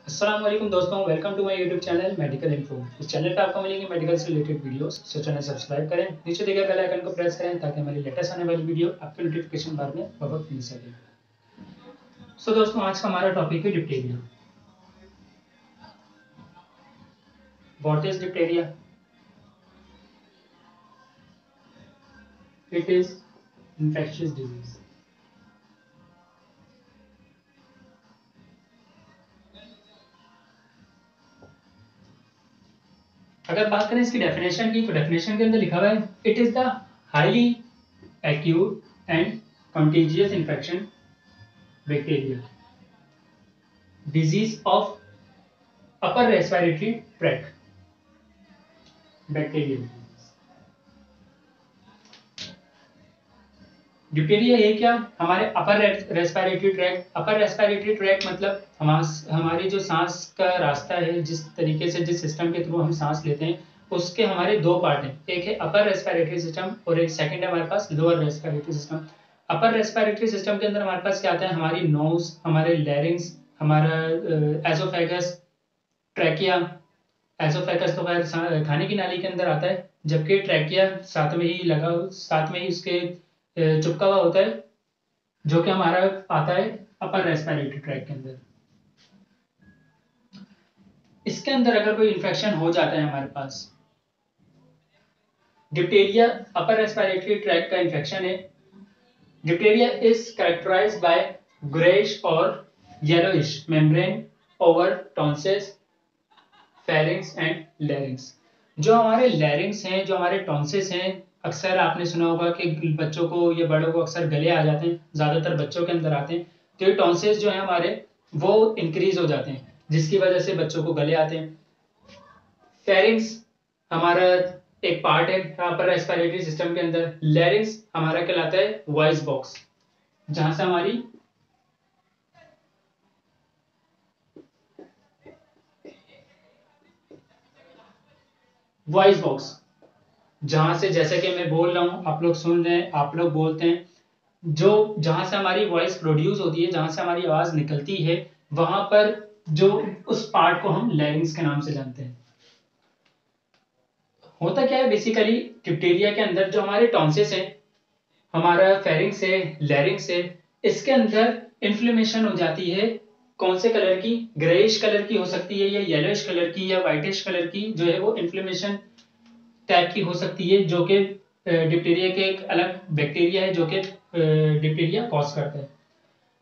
अस्सलाम वालेकुम दोस्तों, welcome to my YouTube channel medical info. इस चैनल पे आपको मिलेंगे मेडिकल से related videos. So channel subscribe करें, नीचे दिए गए बेल आइकन को प्रेस करें ताकि हमारी लेटेस्ट आने वाली वीडियो आपके नोटिफिकेशन बार में बवक्त मिल सके। सो दोस्तों, आज का हमारा टॉपिक है Diptera. What is Diptera? It is infectious disease. अगर बात करें इसकी डेफिनेशन की, तो डेफिनेशन के अंदर लिखा हुआ है, it is the highly acute and contagious infection bacteria disease of upper respiratory tract bacteria. Diptera है क्या? हमारे upper respiratory tract. Upper respiratory tract मतलब हमारी जो सांस का रास्ता है, जिस तरीके से जिस सिस्टम के थ्रू हम सांस लेते हैं, उसके हमारे दो पार्ट हैं। एक है अपर रेस्पिरेटरी सिस्टम और एक सेकंड है हमारे पास lower respiratory system. Upper respiratory system के अंदर हमारे पास क्या आता है? हमारी नोज, हमारे लैरिंग्स, हमारा एसोफेगस, ट्रैकिया। एसोफेगस तो खैर खाने की नाली के अंदर आता है, जबकि ट्रैकिया साथ में ही उसके चिपका हुआ होता है, जो कि हमारा आता है अपर रेस्पिरेटरी ट्रैक के अंदर। इसके अंदर अगर कोई इन्फेक्शन हो जाता है हमारे पास, डिप्टेरिया अपर रेस्पिरेटरी ट्रैक का इन्फेक्शन है। Diphtheria is characterised by greyish और yellowish membrane over tonsils, pharynx and larynx. जो हमारे लैरिंग्स हैं, जो हमारे टॉन्सिल्स हैं, अक्सर आपने सुना होगा कि बच्चों को या बड़ों को अक्सर गले आ जाते हैं, ज्यादातर बच्चों के अंदर आते हैं। तो ये टॉन्सिल्स जो है हमारे, वो इंक्रीज हो जाते हैं, जिसकी वजह से बच्चों को गले आते हैं। फेरिंग्स हमारा एक पार्ट है अपर रेस्पिरेटरी सिस्टम के अंदर। लैरिंग्स हमारा कहलाता है वॉइस बॉक्स, जहां से हमारी वॉइस बॉक्स, जहां से जैसे कि मैं बोल रहा हूं, आप लोग सुन रहे हैं, आप लोग बोलते हैं, जो जहां से हमारी वॉइस प्रोड्यूस होती है, जहां से हमारी आवाज निकलती है, वहां पर जो उस पार्ट को हम लैरिंग्स के नाम से जानते हैं। होता क्या है बेसिकली, डिप्टेरिया के अंदर जो हमारे टॉन्सिल्स हैं, हमारा फेरिंग्स है, लैरिंग्स है, इसके अंदर इन्फ्लेमेशन हो जाती है। कौन से कलर की? ग्रेइश कलर की हो सकती है, या येलोइश कलर की, या व्हाइटिश कलर की, जो है वो इन्फ्लेमेशन टाइप की हो सकती है, जो कि डिप्टेरिया के एक अलग बैक्टीरिया है जो कि डिप्टेरिया कॉज करता है।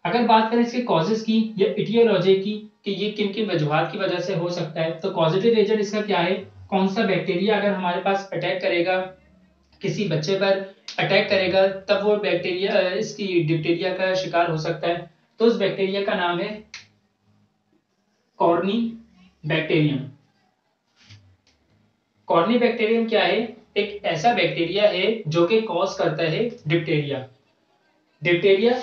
अगर बात करें इसके कॉजेज की या इटियोलॉजी की, कि ये किन किन वजूहत की वजह से हो सकता है, तो पॉजिटिव एजेंट इसका क्या है? कौन सा बैक्टीरिया अगर हमारे पास अटैक करेगा, किसी बच्चे पर अटैक करेगा, तब वो बैक्टीरिया इसकी डिप्टेरिया का शिकार हो सकता है। तो उस बैक्टीरिया का नाम है कॉर्नी बैक्टीरियम। कॉर्नी बैक्टीरियम क्या है? एक ऐसा बैक्टीरिया है जो कि कॉज करता है डिप्टेरिया। डिप्टेरिया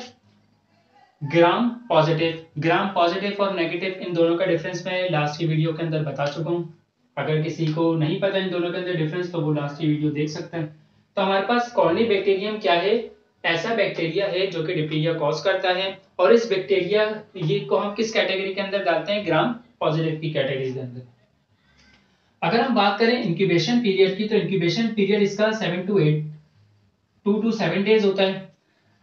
ग्राम पॉजिटिव और नेगेटिव, इन दोनों का डिफरेंस मैं लास्ट की वीडियो के अंदर बता चुका हूं। अगर किसी को नहीं पता इन दोनों के अंदर डिफरेंस, तो वो लास्ट की वीडियो देख सकते हैं। तो हमारे पास कॉर्नी बैक्टीरियम क्या है? ऐसा बैक्टीरिया है जो कि डिप्टेरिया कॉज करता है। और इस बैक्टीरिया ये को हम किस कैटेगरी के अंदर डालते हैं? ग्राम पॉजिटिव की कैटेगरी के अंदर। अगर हम बात करें इंक्यूबेशन पीरियड की, तो इंक्यूबेशन पीरियड इसका 2 to 7 डेज होता है।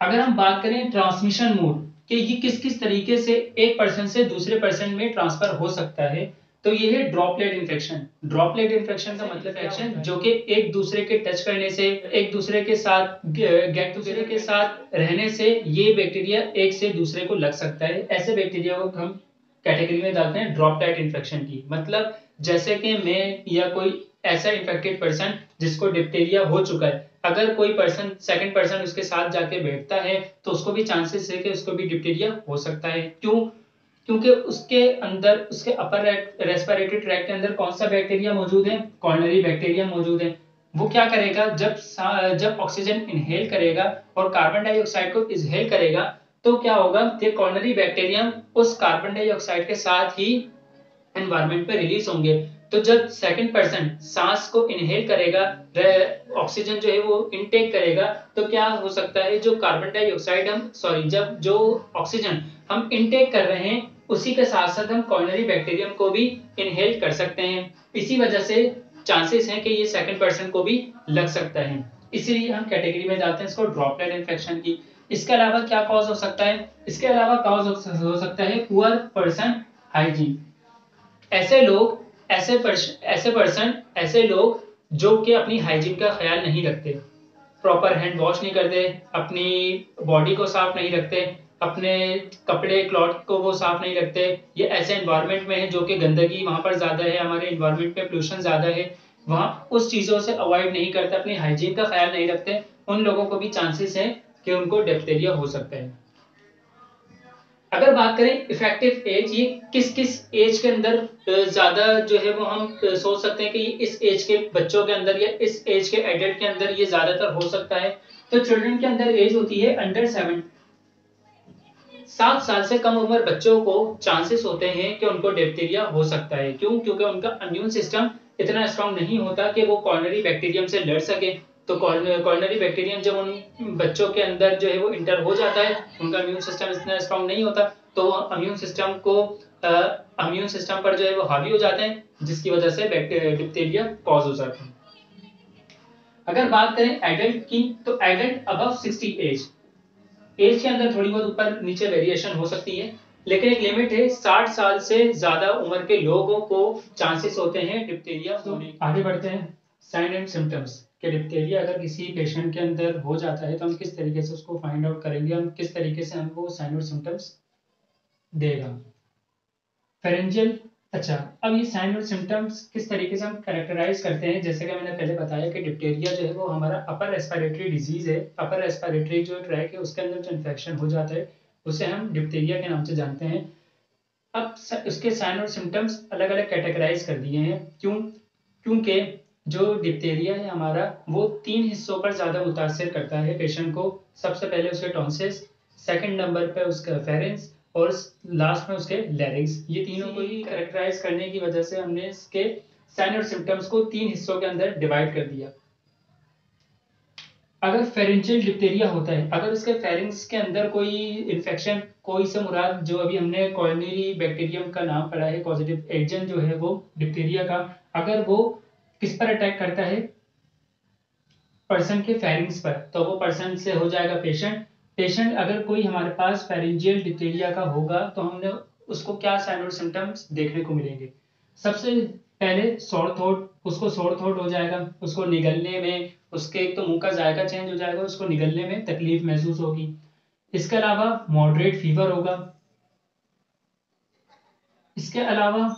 अगर हम बात करें ट्रांसमिशन मोड, कि ये किस किस तरीके से एक पर्सन से दूसरे पर्सन में ट्रांसफर हो सकता है, तो ये है ड्रॉपलेट इन्फेक्शन। ड्रॉपलेट इन्फेक्शन का मतलब इन्फेक्शन जो कि एक दूसरे के टच करने से, एक दूसरे के साथ गेट टूगेदर के साथ रहने से, ये बैक्टीरिया एक से दूसरे को लग सकता है। ऐसे बैक्टीरिया को हम कैटेगरी में डालते हैं ड्रॉपलेट इन्फेक्शन की। मतलब जैसे कि मैं या कोई ऐसा इन्फेक्टेड पर्सन जिसको डिप्टेरिया हो चुका है, अगर कोई पर्सन सेकंड पर्सन उसके साथ जाके बैठता है, तो उसको भी चांसेस है कि उसको भी डिप्टेरिया हो सकता है। क्यों? क्योंकि उसके अंदर, उसके अपर रेस्पिरेटरी ट्रैक के अंदर कौन सा बैक्टीरिया मौजूद है? कॉर्नरी बैक्टीरिया मौजूद है। वो क्या करेगा? जब ऑक्सीजन इनहेल करेगा और कार्बन डाइऑक्साइड को इनहेल करेगा, तो क्या होगा? ये कॉर्नरी बैक्टीरियम उस कार्बन डाइऑक्साइड के साथ ही एनवायरमेंट पे रिलीज होंगे। तो जब सेकंड पर्सन सांस को इनहेल करेगा, ऑक्सीजन जो है वो इनटेक करेगा, तो क्या हो सकता है? जो कार्बन डाइऑक्साइड हम सॉरी जब जो ऑक्सीजन हम इनटेक कर रहे हैं, उसी के साथ साथ हम कॉर्नरी बैक्टीरियम को भी इनहेल कर सकते हैं। इसी वजह से चांसेस हैं कि ये सेकंड पर्सन को भी लग सकता है, इसीलिए हम कैटेगरी में डालते हैं इसको ड्रॉपलेट इन्फेक्शन की। इसके अलावा क्या कॉज हो सकता है? इसके अलावा कॉज हो सकता है पुअर पर्सन हाइजीन। ऐसे लोग ऐसे लोग जो कि अपनी हाइजीन का ख्याल नहीं रखते, प्रॉपर हैंड वॉश नहीं करते, अपनी बॉडी को साफ नहीं रखते, अपने कपड़े क्लॉथ को वो साफ नहीं रखते, ये ऐसे एनवायरनमेंट में है जो कि गंदगी वहां पर ज्यादा है, हमारे एनवायरनमेंट में पोल्यूशन ज्यादा है, वहां उस चीजों से अवॉइड नहीं करते, अपनी हाइजीन का ख्याल नहीं रखते, उन लोगों को भी चांसेस है कि उनको डिप्थीरिया हो सकता है। अगर बात करें इफेक्टिव एज, ये किस किस एज के अंदर ज्यादा जो है वो हम सोच सकते हैं कि इस एज के बच्चों के अंदर या इस एज के एडल्ट के अंदर ये ज्यादातर हो सकता है, तो चिल्ड्रन के अंदर एज होती है अंडर 7 साल से कम उम्र बच्चों को चांसेस होते हैं कि उनको डिप्थीरिया हो सकता है। क्यों? क्योंकि उनका इम्यून सिस्टम इतना स्ट्रांग नहीं होता कि वो कॉर्नरी बैक्टीरियम से लड़ सके। तो कॉर्नरी बैक्टीरियम जब उन बच्चों के अंदर जो है वो इंटर हो जाता है, उनका इम्यून सिस्टम इतना स्ट्रांग नहीं होता, तो इम्यून सिस्टम पर जो है वो हावी हो जाते हैं, जिसकी वजह से डिप्थीरिया कॉज हो जाता है। अगर बात करें एडल्ट की, तो एडल्ट अबव 60 एज के अंदर थोड़ी बहुत ऊपर नीचे वेरिएशन हो सकती है, लेकिन एक लिमिट है। 60 साल से ज्यादा उम्र के लोगों को चांसेस होते हैं डिप्थीरिया होने। आगे बढ़ते हैं साइन एंड सिम्टम्स कि डिप्थीरिया अगर किसी पेशेंट के अंदर हो जाता है तो हम किस तरीके से उसको फाइंड आउट करेंगे, हम किस तरीके से हमको साइन और सिम्टम्स देगा। फेरेंजियल, अच्छा, अब ये साइन और सिम्टम्स किस तरीके से हम कैरेक्टराइज करते हैं, जैसे कि मैंने पहले बताया कि डिप्थीरिया जो है वो हमारा अपर रेस्पिरेटरी डिजीज है। अपर रेस्पिरेटरी जो ट्रैक है उसके अंदर जो इन्फेक्शन हो जाता है उसे हम डिप्थीरिया के नाम से जानते हैं। अब उसके साइन और सिम्टम्स अलग अलग कैटेगराइज कर दिए हैं। क्यों? क्योंकि जो डिप्थीरिया है हमारा वो 3 हिस्सों पर ज्यादा मुतासर करता है पेशेंट को। सबसे पहले उसके टॉन्सिल्स, सेकंड नंबर पे उसका फेरेंस और लास्ट में उसके लैरिंग्स। ये तीनों को ही कैरेक्टराइज करने की वजह से हमने इसके साइन और सिम्टम्स को 3 हिस्सों के अंदर डिवाइड कर दिया। अगर फेरेंजियल डिप्थीरिया होता है, अगर उसके फेरिंग्स के अंदर कोई इन्फेक्शन, कोई से मुराद जो अभी हमने कॉर्नरी बैक्टीरियम का नाम पढ़ा है, पॉजिटिव एजेंट जो है वो डिप्थीरिया का, अगर वो किस पर अटैक करता है, पर्सन के फेरिंग्स पर, तो वो पर्सन से हो जाएगा पेशेंट अगर कोई हमारे पास फेरेंजियल डिप्थीरिया का होगा तो हमने उसको क्या साइन और सिम्टम्स देखने को मिलेंगे। सबसे पहले सोर थ्रोट, उसको सोर थ्रोट हो जाएगा, उसको निगलने में, उसके एक तो मुंह का जायका चेंज हो जाएगा, उसको निगलने में तकलीफ महसूस होगी। इसके अलावा मॉडरेट फीवर होगा। इसके अलावा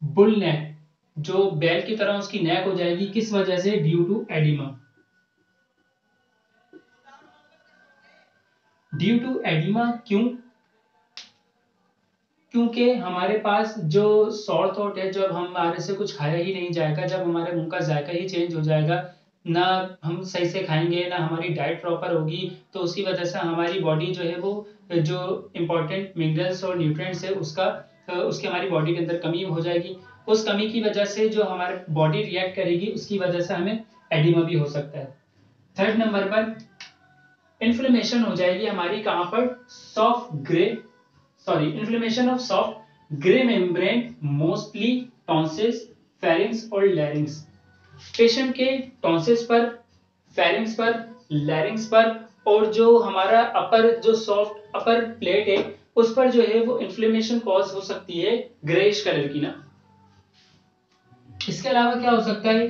बुल नेक, जो बैल की तरह उसकी नेक हो जाएगी, किस वजह से? Due to edema. Due to edema क्यों? क्योंकि हमारे पास जो सॉर थ्रोट है, जब हमारे से कुछ खाया ही नहीं जाएगा, जब हमारे मुंह का जायका ही चेंज हो जाएगा, ना हम सही से खाएंगे, ना हमारी डाइट प्रॉपर होगी, तो उसकी वजह से हमारी बॉडी जो है वो जो इंपॉर्टेंट मिनरल्स और न्यूट्रिएंट्स है उसकी हमारी बॉडी के अंदर कमी हो जाएगी। उस कमी की वजह से जो हमारी बॉडी रिएक्ट करेगी, उसकी वजह से हमें एडिमा भी हो सकता है। थर्ड नंबर पर इन्फ्लेमेशन हो जाएगी हमारी, कहां पर? Inflammation of soft grey membrane, mostly tonsils, pharynx और लैरिंग्स। पेशेंट के टॉन्सिल्स पर, फेरिंग्स पर, लैरिंग्स पर और जो हमारा जो सॉफ्ट अपर प्लेट है उस पर जो है वो इन्फ्लेमेशन कॉज हो सकती है, ग्रेइश कलर की ना। इसके अलावा क्या हो सकता है?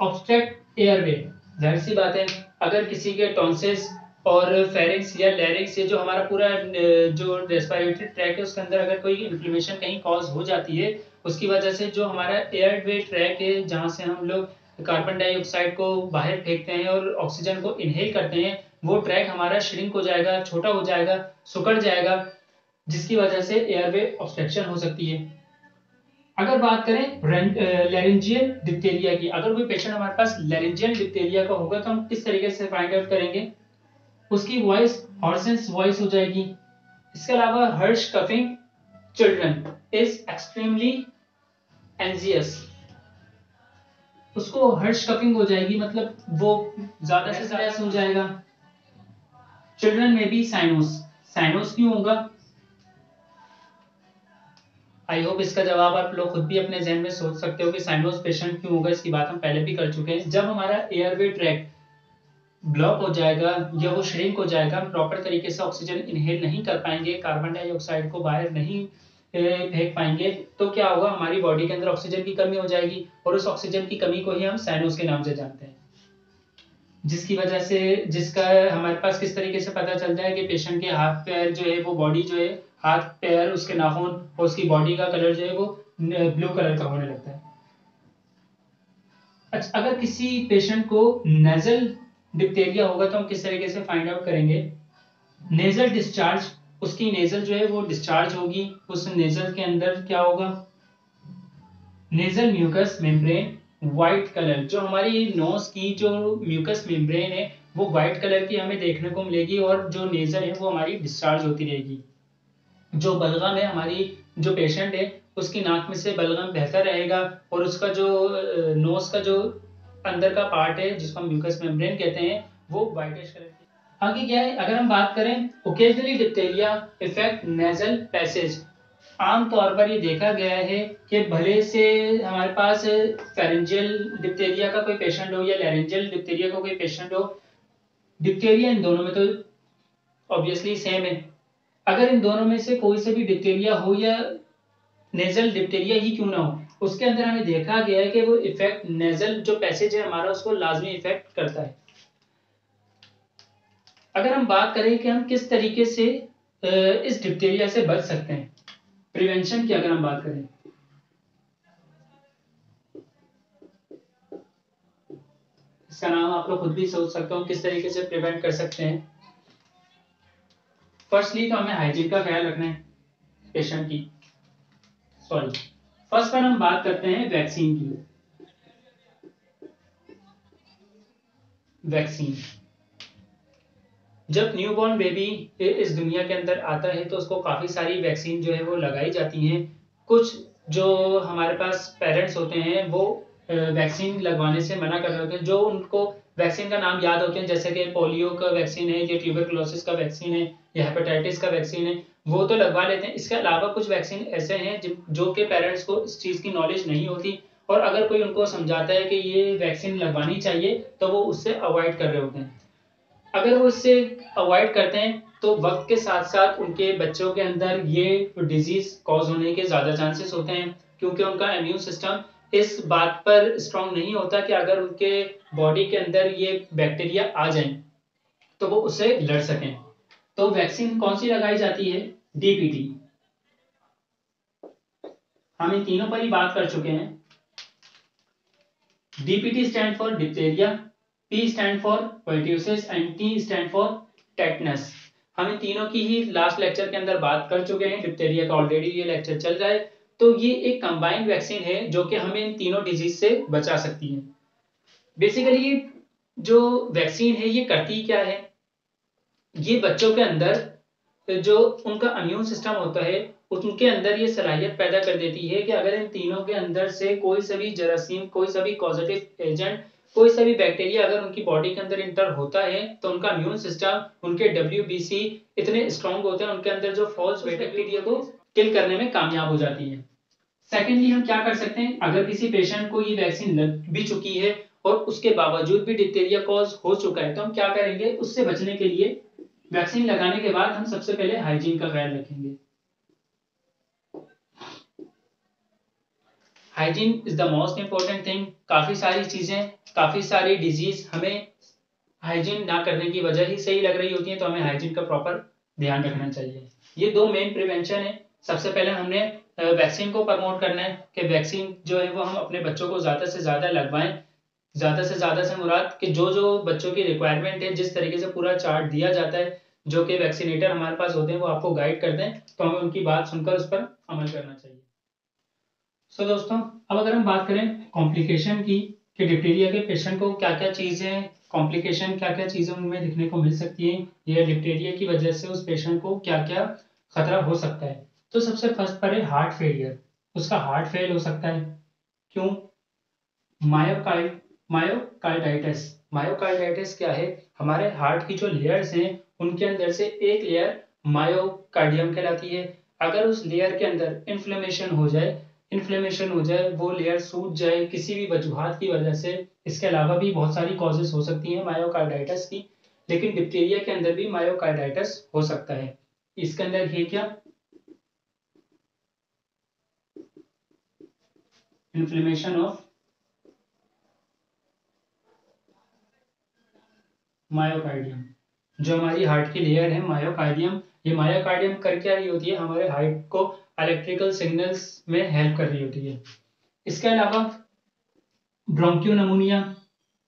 ऑब्स्ट्रक्ट एयरवे, जाहिर सी बात है, अगर किसी के टॉन्सिल्स और फेरिंग्स या लैरिंग्स, ये जो हमारा पूरा जो रेस्पिरेटरी ट्रैक है उसके अंदर अगर कोई इन्फ्लेमेशन कहीं कॉज हो जाती है, उसकी वजह से जो हमारा एयरवे ट्रैक है, जहां से हम लोग कार्बन डाइऑक्साइड को बाहर फेंकते हैं और ऑक्सीजन को इनहेल करते हैं, वो ट्रैक हमारा श्रिंक हो जाएगा, छोटा हो जाएगा, सुकड़ जाएगा, जिसकी वजह से एयरवे ऑब्स्ट्रक्शन हो सकती है। अगर बात करें लैरिंजियल डिप्थीरिया की, अगर कोई पेशेंट हमारे पास लैरिंजियल डिप्थीरिया का होगा तो हम किस तरीके से फाइंड आउट करेंगे? उसकी वॉइस हॉर्सेंस वॉइस हो जाएगी। इसके अलावा Harsh coughing, children is extremely anxious, उसको हर्श कफिंग हो जाएगी, मतलब वो ज्यादा से ज्यादा हो जाएगा। चिल्ड्रन में भी साइनोस, साइनोस क्यों होगा? आई होप इसका जवाब आप लोग खुद भी अपने जहन में सोच सकते हो कि साइनोज पेशेंट क्यों होगा। इसकी बात हम पहले भी कर चुके हैं। जब हमारा एयरवे ट्रैक ब्लॉक हो जाएगा या वो श्रिंक हो जाएगा, हम प्रॉपर तरीके से ऑक्सीजन इनहेल नहीं कर पाएंगे, कार्बन डाइऑक्साइड को बाहर नहीं फेंक पाएंगे, तो क्या होगा, हमारी बॉडी के अंदर ऑक्सीजन की कमी हो जाएगी और उस ऑक्सीजन की कमी को ही हम साइनोज के नाम से जानते हैं। जिसकी वजह से, जिसका हमारे पास किस तरीके से पता चलता है कि पेशेंट के हाथ पैर जो है वो बॉडी जो है, हाथ पैर उसके नाखून और उसकी बॉडी का कलर जो है वो ब्लू कलर का होने लगता है। अच्छा, अगर किसी पेशेंट को नेजल डिप्थेरिया होगा तो हम किस तरीके से फाइंड आउट करेंगे? नेजल डिस्चार्ज, उसकी नेजल जो है वो डिस्चार्ज होगी, उस नेजल के अंदर क्या होगा, nasal mucous membrane white colour, जो हमारी नोज की जो म्यूकस मेम्ब्रेन है वो व्हाइट कलर की हमें देखने को मिलेगी और जो नेजल है वो हमारी डिस्चार्ज होती रहेगी। जो बलगम है, हमारी जो पेशेंट है उसकी नाक में से बलगम बहता रहेगा और उसका जो नोज का जो अंदर का पार्ट है जिसको हम म्यूकस मेम्ब्रेन कहते हैं वो व्हाइटिश कलर की। आगे क्या है, अगर हम बात करें occasionally diphtheria effect nasal passage, आमतौर पर ये देखा गया है कि भले से हमारे पास फेरेंजियल डिप्थेरिया का कोई पेशेंट हो या लैरेंजियल डिप्थेरिया का कोई पेशेंट हो, डिप्थेरिया इन दोनों में तो ऑब्वियसली सेम है। अगर इन दोनों में से कोई से भी डिप्थेरिया हो या नेजल डिप्थेरिया ही क्यों ना हो, उसके अंदर हमें देखा गया है कि वो इफेक्ट नेजल जो पैसेज है हमारा उसको लाजमी इफेक्ट करता है। अगर हम बात करें कि हम किस तरीके से इस डिप्थेरिया से बच सकते हैं, प्रिवेंशन की अगर हम बात करें, इसका नाम आप लोग खुद भी सोच सकते हो किस तरीके से प्रिवेंट कर सकते हैं। फर्स्टली तो हमें हाइजीन का ख्याल रखना है पेशेंट की। सॉरी, फर्स्ट पर हम बात करते हैं वैक्सीन की। वैक्सीन, जब न्यूबॉर्न बेबी इस दुनिया के अंदर आता है तो उसको काफी सारी वैक्सीन जो है वो लगाई जाती हैं। कुछ जो हमारे पास पेरेंट्स होते हैं वो वैक्सीन लगवाने से मना कर रहे होते हैं, जो उनको वैक्सीन का नाम याद होते हैं, जैसे कि पोलियो का वैक्सीन है या ट्यूबरकुलोसिस का वैक्सीन है या हेपेटाइटिस का वैक्सीन है, वो तो लगवा लेते हैं। इसके अलावा कुछ वैक्सीन ऐसे हैं जो कि पेरेंट्स को इस चीज की नॉलेज नहीं होती और अगर कोई उनको समझाता है कि ये वैक्सीन लगवानी चाहिए तो वो उससे अवॉइड कर रहे होते हैं। अगर वो इससे अवॉइड करते हैं तो वक्त के साथ साथ उनके बच्चों के अंदर ये डिजीज कॉज होने के ज्यादा चांसेस होते हैं, क्योंकि उनका इम्यून सिस्टम इस बात पर स्ट्रांग नहीं होता कि अगर उनके बॉडी के अंदर ये बैक्टीरिया आ जाए तो वो उससे लड़ सकें। तो वैक्सीन कौन सी लगाई जाती है? डीपीटी। हम इन तीनों पर ही बात कर चुके हैं। DPT stand for diphtheria, P stand for pertussis and T stand for tetanus। हम इन तीनों की ही लास्ट लेक्चर के अंदर बात कर चुके हैं। डिप्थेरिया का ऑलरेडी ये लेक्चर चल रहा है। तो ये एक कंबाइंड वैक्सीन है जो कि हमें इन तीनों डिजीज से बचा सकती है। बेसिकली ये जो वैक्सीन है ये करती क्या है, ये बच्चों के अंदर जो उनका इम्यून सिस्टम होता है उनके अंदर ये सलाहियत पैदा कर देती है कि अगर इन तीनों के अंदर से कोई सा भी जरासीम, कोई सा भी कॉजेटिव एजेंट, कोई सा भी बैक्टीरिया अगर उनकी बॉडी के अंदर इंटर होता है तो उनका इम्यून सिस्टम, उनके WBC इतने स्ट्रांग होते हैं, उनके अंदर जो फॉल्स बैक्टीरिया को किल करने में कामयाब हो जाती है। सेकेंडली हम क्या कर सकते हैं, अगर किसी पेशेंट को ये वैक्सीन लग भी चुकी है और उसके बावजूद भी डिप्थेरिया कॉज हो चुका है तो हम क्या करेंगे, उससे बचने के लिए वैक्सीन लगाने के बाद हम सबसे पहले हाइजीन का ख्याल रखेंगे। Hygiene is the most important thing. काफी सारी चीजें, काफी सारी डिजीज हमें हाइजीन ना करने की वजह ही सही लग रही होती है, तो हमें हाइजीन का प्रॉपर ध्यान रखना चाहिए। ये दो मेन प्रिवेंशन है। सबसे पहले हमने वैक्सीन को प्रमोट करना है कि वैक्सीन जो है वो हम अपने बच्चों को ज्यादा से ज्यादा लगवाएं। ज्यादा से मुराद कि जो जो बच्चों की रिक्वायरमेंट है, जिस तरीके से पूरा चार्ट दिया जाता है, जो कि वैक्सीनेटर हमारे पास होते हैं वो आपको गाइड कर दें, तो हमें उनकी बात सुनकर उस पर अमल करना चाहिए। सो दोस्तों, अब अगर हम बात करें कॉम्प्लिकेशन की कि डिप्थीरिया के पेशेंट को क्या क्या चीजें, कॉम्प्लिकेशन क्या क्या चीजें उनमें दिखने को मिल सकती है या डिप्थीरिया की वजह से उस पेशेंट को क्या क्या खतरा हो सकता है, तो सबसे फर्स्ट पर है हार्ट फेलियर। उसका हार्ट फेल हो सकता है। क्यों? मायोकार्डाइटिस। मायोकार्डाइटिस क्या है, हमारे हार्ट की जो लेयर्स हैं उनके अंदर से एक लेयर मायोकार्डियम कहलाती है। अगर उस लेयर के अंदर इन्फ्लेमेशन हो जाए, वो लेयर सूज जाए किसी भी वजूहात की वजह से। इसके अलावा भी बहुत सारी कॉजेज हो सकती हैं मायोकार्डाइटिस की, लेकिन डिप्थीरिया के अंदर भी मायोकार्डाइटिस हो सकता है। इसके अंदर है क्या, इन्फ्लेमेशन ऑफ मायोकार्डियम। जो हमारी हार्ट की लेयर है मायोकार्डियम, ये मायोकार्डियम कर क्या रही होती है, हमारे हार्ट को इलेक्ट्रिकल सिग्नल्स में हेल्प कर रही होती है। इसके अलावा ब्रोंकियोनमोनिया,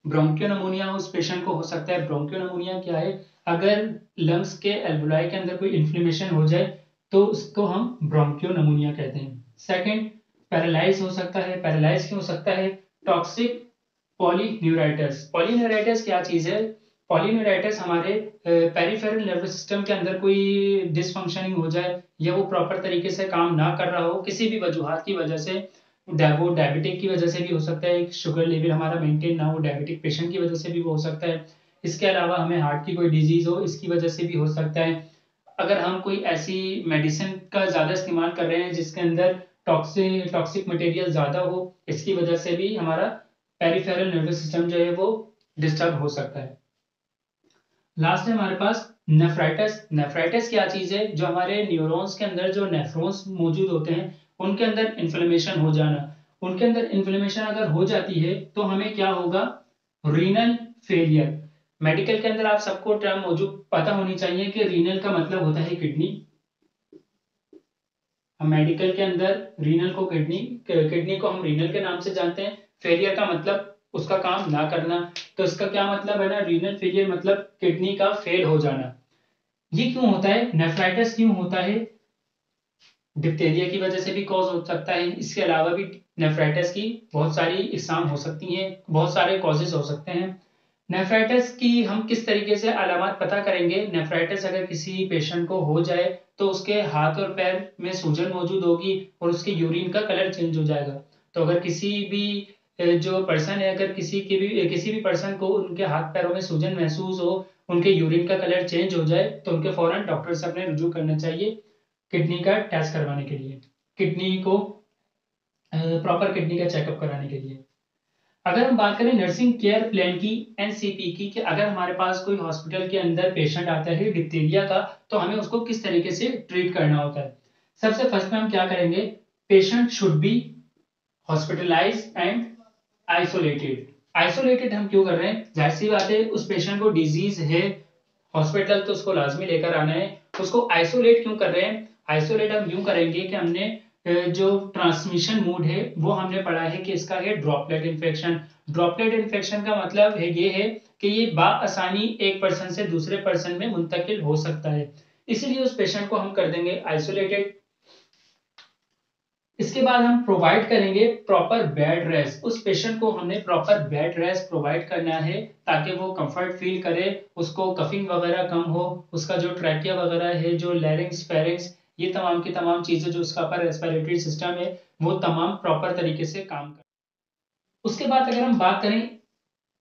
ब्रोंकियोनमोनिया उस पेशेंट को हो सकता है। ब्रोंकियोनमोनिया क्या है, अगर लंग्स के एल्वुलाई के अंदर कोई इन्फ्लेमेशन हो जाए तो उसको हम ब्रोंकियोनमोनिया कहते हैं। सेकंड, पैरालाइज हो सकता है। पैरालाइज क्यों हो सकता है, टॉक्सिक पॉलीन्यूराइटिस। पॉलीन्यूराइटिस क्या चीज है, पॉलीन्यूराइटिस हमारे पेरिफेरल नर्वस सिस्टम के अंदर कोई डिसफंक्शनिंग हो जाए या वो प्रॉपर तरीके से काम ना कर रहा हो किसी भी वजूहात की वजह से, वो डायबिटिक की वजह से भी हो सकता है, शुगर लेवल हमारा मेंटेन ना हो, डायबिटिक पेशेंट की वजह से भी वो हो सकता है। इसके अलावा हमें हार्ट की कोई डिजीज हो इसकी वजह से भी हो सकता है। अगर हम कोई ऐसी मेडिसिन का ज्यादा इस्तेमाल कर रहे हैं जिसके अंदर टॉक्सिक मटेरियल ज्यादा हो, इसकी वजह से भी हमारा पेरिफेरल नर्वस सिस्टम जो है वो डिस्टर्ब हो सकता है। लास्ट है हमारे पास नेफ्राइटिस। नेफ्राइटिस क्या चीज है, जो हमारे न्यूरॉन्स के अंदर जो नेफ्रॉन्स मौजूद होते हैं उनके अंदर इन्फ्लेमेशन हो जाना। उनके अंदर इन्फ्लेमेशन अगर हो जाती है तो हमें क्या होगा, रीनल फेलियर। मेडिकल के अंदर आप सबको टर्म मौजूद पता होनी चाहिए कि रीनल का मतलब होता है किडनी। हम मेडिकल के अंदर रीनल को किडनी को हम रीनल के नाम से जानते हैं। फेलियर का मतलब उसका काम ना करना, तो इसका क्या मतलब है ना, रीनल फेलियर मतलब किडनी का फेल हो जाना। ये क्यों होता है, नेफ्राइटिस क्यों होता है, डिप्थीरिया की वजह से भी कॉज हो सकता है। इसके अलावा भी नेफ्राइटिस की बहुत सारी इकसाम हो सकती हैं, बहुत सारे कॉजेज हो सकते हैं। नेफ्राइटिस की हम किस तरीके से अलामत पता करेंगे, नेफ्राइटिस अगर किसी पेशेंट को हो जाए तो उसके हाथ और पैर में सूजन मौजूद होगी और उसके यूरिन का कलर चेंज हो जाएगा। तो अगर किसी भी जो पर्सन है, अगर किसी भी पर्सन को उनके हाथ पैरों में सूजन महसूस हो, उनके यूरिन का कलर चेंज हो जाए, तो उनके फौरन डॉक्टर से अपने रुजू करना चाहिए किडनी का टेस्ट करवाने के लिए, किडनी को प्रॉपर किडनी का चेकअप कराने के लिए। अगर हम बात करें नर्सिंग केयर प्लान की, एनसीपी की, कि अगर हमारे पास कोई हॉस्पिटल के अंदर पेशेंट आता है डिप्थीरिया का तो हमें उसको किस तरीके से ट्रीट करना होता है। सबसे फर्स्ट में हम क्या करेंगे, patient should be hospitalize and isolated. Isolated हम क्यों कर रहे हैं, जाहिर सी बात है उस पेशेंट को डिजीज है, हॉस्पिटल तो उसको लाजमी लेकर आना है। उसको आइसोलेट क्यों कर रहे हैं, आइसोलेट हम यूं करेंगे कि हमने जो ट्रांसमिशन मोड है वो हमने पढ़ा है कि इसका है ड्रॉपलेट इन्फेक्शन। ड्रॉपलेट इन्फेक्शन का मतलब है ये है कि ये बाआसानी एक पर्सन से दूसरे पर्सन में मुंतकिल हो सकता है, इसलिए उस पेशेंट को हम कर देंगे आइसोलेटेड। इसके बाद हम प्रोवाइड करेंगे प्रॉपर बेड रेस्ट। उस पेशेंट को हमने प्रॉपर बेड रेस्ट प्रोवाइड करना है ताकि वो कंफर्ट फील करे, उसको कफिंग वगैरह कम हो, उसका जो ट्रैकिया वगैरह है, जो लैरिंग्स फेरिंग्स, ये तमाम की तमाम चीजें जो उसका अपर रेस्पिरेटरी सिस्टम है वो तमाम प्रॉपर तरीके से काम करे। उसके बाद अगर हम बात करें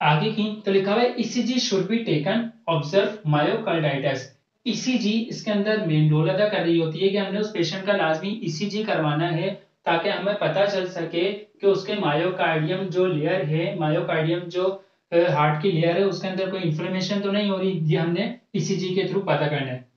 आगे की, तो लिखा हुआ है ECG should be taken observe myocarditis. ECG इसके अंदर मेन रोल अदा कर रही होती है कि हमने उस पेशेंट का लाजमी ईसीजी करवाना है ताकि हमें पता चल सके कि उसके मायोकार्डियम जो लेयर है, मायोकार्डियम जो हार्ट की लेयर है उसके अंदर कोई इंफ्लेमेशन तो नहीं हो रही, ये हमने ईसीजी के थ्रू पता करना है।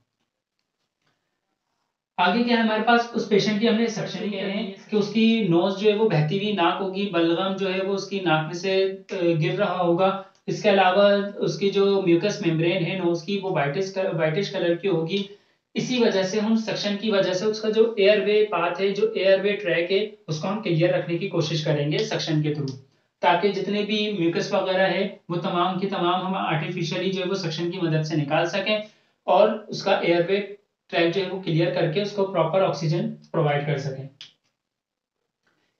आगे क्या है हमारे पास, उस पेशेंट की हमने सक्शनिंग करनी है कि उसकी नोज जो है वो बहती हुई नाक होगी, बलगम जो है वो उसकी नाक में से गिर रहा होगा। इसके अलावा उसकी जो म्यूकस मेम्ब्रेन है नोज की वो वाइटिश कलर की होगी। इसी वजह से हम सक्शन की वजह से उसका जो एयरवे पाथ है, जो एयरवे ट्रैक है, उसको हम क्लियर रखने की कोशिश करेंगे सक्शन के थ्रू, ताकि जितने भी म्यूकस वगैरह है वो तमाम की तमाम हम आर्टिफिशियली जो है वो सक्शन की मदद से निकाल सकें और उसका एयरवे ट्रैक जो है वो क्लियर करके उसको प्रॉपर ऑक्सीजन प्रोवाइड कर सकें।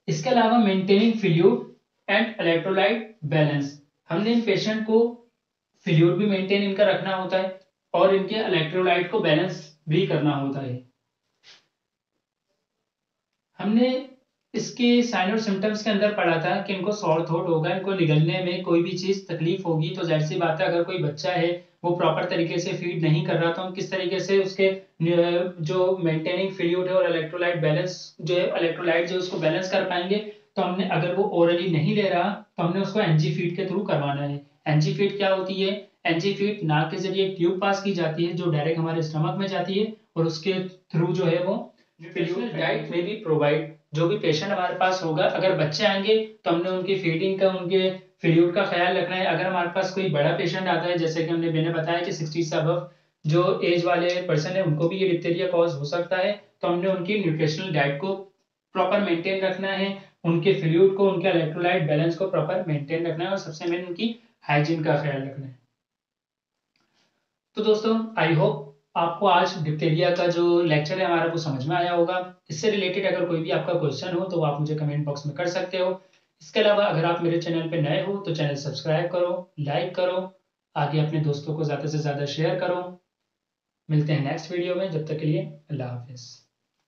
इसके अलावा maintaining fluid and electrolyte balance, हमने इन पेशेंट को फ्लूइड भी मेंटेन इनका रखना होता है और इनके इलेक्ट्रोलाइट को बैलेंस भी करना होता है। हमने इसके साइन और सिम्टम्स के अंदर पढ़ा था कि इनको सॉर थ्रोट होगा, इनको निगलने में कोई भी चीज तकलीफ होगी, तो जाहिर सी बात है अगर कोई बच्चा है वो प्रॉपर तरीके से फीड नहीं कर रहा, तो हम किस तरीके से उसके जो मेंटेनिंग फ्लूइड है और इलेक्ट्रोलाइट बैलेंस जो है, इलेक्ट्रोलाइट जो उसको बैलेंस कर पाएंगे। तो हमने अगर वो ओरली नहीं ले रहा तो हमने उसको एनजी फीड के थ्रू करवाना है। एनजी फीड क्या होती है? एनजी फीड नाक के जरिए एक ट्यूब पास की जाती है जो डायरेक्ट हमारे स्टमक में जाती है, और उसके थ्रू जो है वो न्यूट्रिशनल डाइट में भी प्रोवाइड, जो भी पेशेंट हमारे पास होगा, अगर बच्चे आएंगे तो हमने उनकी फीडिंग का, उनके फ्लूइड का ख्याल रखना है। अगर हमारे पास कोई बड़ा पेशेंट आता है, जैसे कि मैंने बताया कि 60 से अबव जो एज वाले पर्सन है उनको भी ये डिप्थीरिया कॉज हो सकता है, तो हमने उनकी न्यूट्रिशनल डाइट को प्रॉपर मेंटेन रखना है, उनके फ्लूइड को, उनके इलेक्ट्रोलाइट बैलेंस को प्रॉपर मेंटेन रखना है, और सबसे मेन उनकी हाइजीन का ख्याल रखना है। तो दोस्तों, आई होप आपको आज डिप्थीरिया का जो लेक्चर है हमारा वो समझ में आया होगा। इससे रिलेटेड अगर कोई भी आपका क्वेश्चन हो तो आप मुझे कमेंट बॉक्स में कर सकते हो। इसके अलावा अगर आप मेरे चैनल पे नए हो तो चैनल सब्सक्राइब करो, लाइक करो, आगे अपने दोस्तों को ज़्यादा से ज़्यादा शेयर करो। मिलते हैं नेक्स्ट वीडियो में, जब तक के लिए अल्लाह हाफिज़।